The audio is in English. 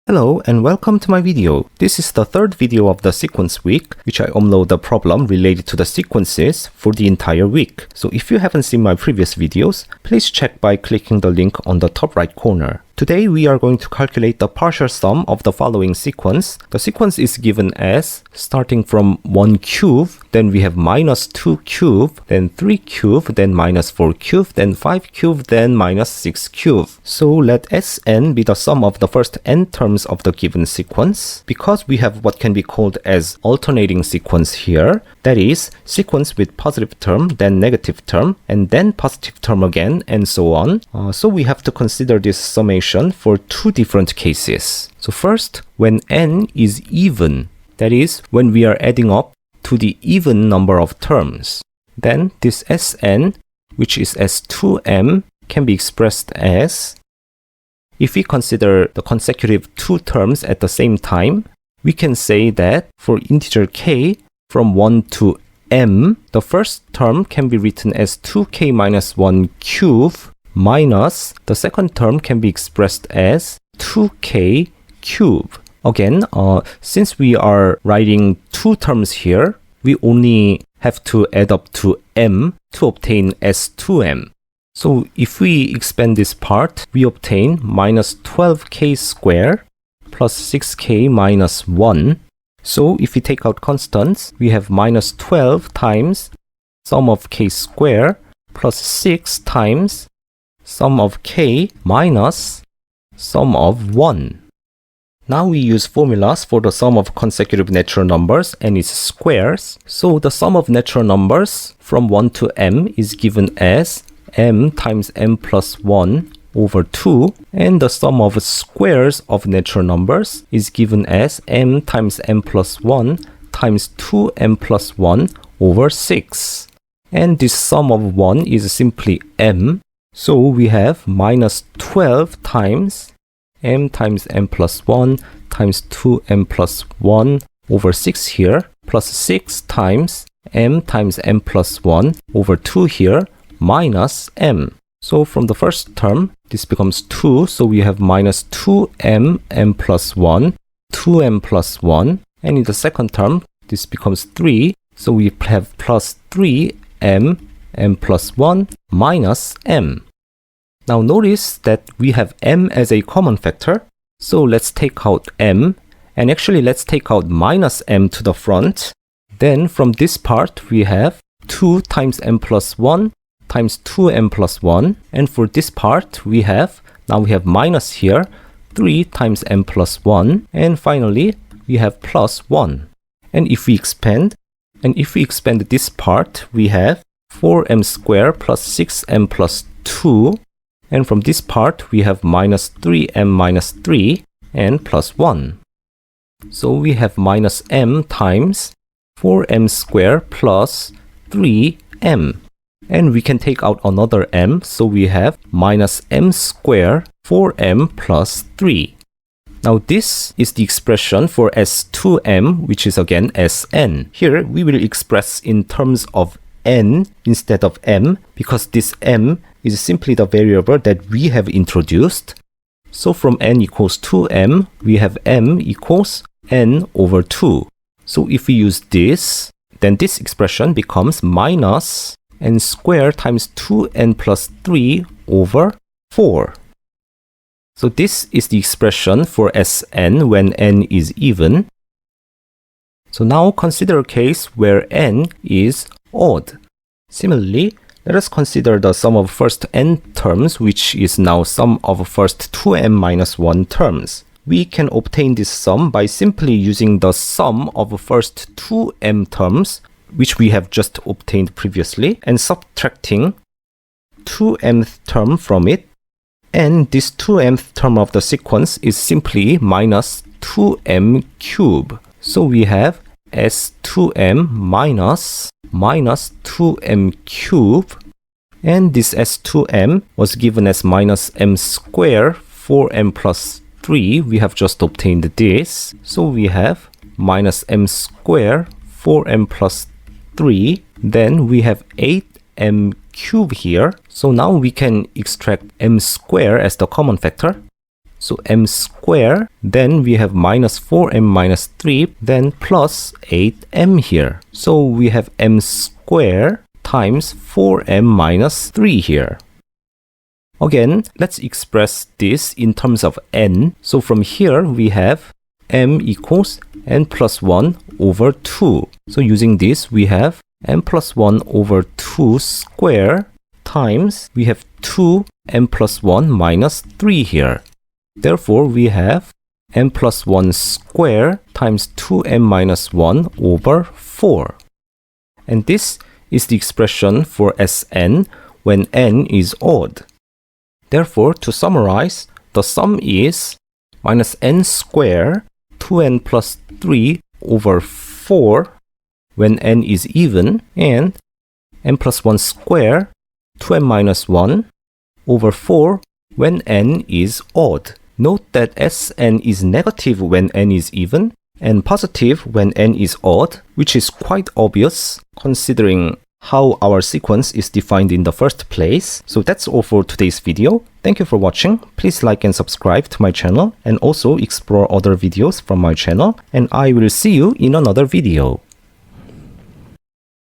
Hello and welcome to my video. This is the third video of the sequence week, which I upload the problem related to the sequences for the entire week. So if you haven't seen my previous videos, please check by clicking the link on the top right corner. Today we are going to calculate the partial sum of the following sequence. The sequence is given as starting from 1 cube, then we have minus 2 cube, then 3 cube, then minus 4 cube, then 5 cube, then minus 6 cube. So let Sn be the sum of the first n terms of the given sequence. Because we have what can be called as alternating sequence here, that is, sequence with positive term, then negative term, and then positive term again, and so on. So we have to consider this summation for two different cases. So first, when n is even, that is, when we are adding up to the even number of terms, then this Sn, which is S2m, can be expressed as, if we consider the consecutive two terms at the same time, we can say that for integer k from 1 to m, the first term can be written as 2k minus 1 cube minus the second term can be expressed as 2k cube. Again, since we are writing two terms here, we only have to add up to m to obtain S2m. So if we expand this part, we obtain minus 12k squared plus 6k minus 1. So if we take out constants, we have minus 12 times sum of k squared plus 6 times sum of k minus sum of 1. Now we use formulas for the sum of consecutive natural numbers and its squares. So the sum of natural numbers from 1 to m is given as m times m plus 1 over 2, and the sum of squares of natural numbers is given as m times m plus 1 times 2m plus 1 over 6. And this sum of 1 is simply m. So we have minus 12 times m plus 1 times 2m plus 1 over 6 here, plus 6 times m plus 1 over 2 here, minus m. So from the first term, this becomes 2, so we have minus 2m m plus 1, 2m plus 1, and in the second term, this becomes 3, so we have plus 3m m plus 1 minus m. Now notice that we have m as a common factor, so let's take out m, and actually let's take out minus m to the front. Then from this part we have 2 times m plus 1 times 2m plus 1, and for this part we have, now we have minus here, 3 times m plus 1, and finally we have plus 1. And if we expand this part, we have 4m squared plus 6m plus 2, and from this part, we have minus 3m minus 3 and plus 1. So we have minus m times 4m squared plus 3m. And we can take out another m, so we have minus m squared 4m plus 3. Now this is the expression for S2m, which is again Sn. Here we will express in terms of n instead of m, because this m is simply the variable that we have introduced. So from n equals 2m, we have m equals n over 2. So if we use this, then this expression becomes minus n squared times 2n plus 3 over 4. So this is the expression for Sn when n is even. So now consider a case where n is odd. Similarly, let us consider the sum of first n terms, which is now sum of first 2m minus 1 terms. We can obtain this sum by simply using the sum of first 2m terms, which we have just obtained previously, and subtracting 2mth term from it. And this 2mth term of the sequence is simply minus 2m cube. So we have S2m minus 2m cube, and this S2m was given as minus m squared 4m plus 3. We have just obtained this, so we have minus m squared 4m plus 3. Then we have 8m cube here, so now we can extract m squared as the common factor. So m square, then we have minus 4m minus 3, then plus 8m here. So we have m square times 4m minus 3 here. Again, let's express this in terms of n. So from here, we have m equals n plus 1 over 2. So using this, we have m plus 1 over 2 square times, we have 2m plus 1 minus 3 here. Therefore, we have m plus 1 square times 2m minus 1 over 4. And this is the expression for Sn when n is odd. Therefore, to summarize, the sum is minus n square 2n plus 3 over 4 when n is even, and n plus 1 square 2n minus 1 over 4 when n is odd. Note that Sn is negative when n is even and positive when n is odd, which is quite obvious considering how our sequence is defined in the first place. So that's all for today's video. Thank you for watching. Please like and subscribe to my channel and also explore other videos from my channel, and I will see you in another video.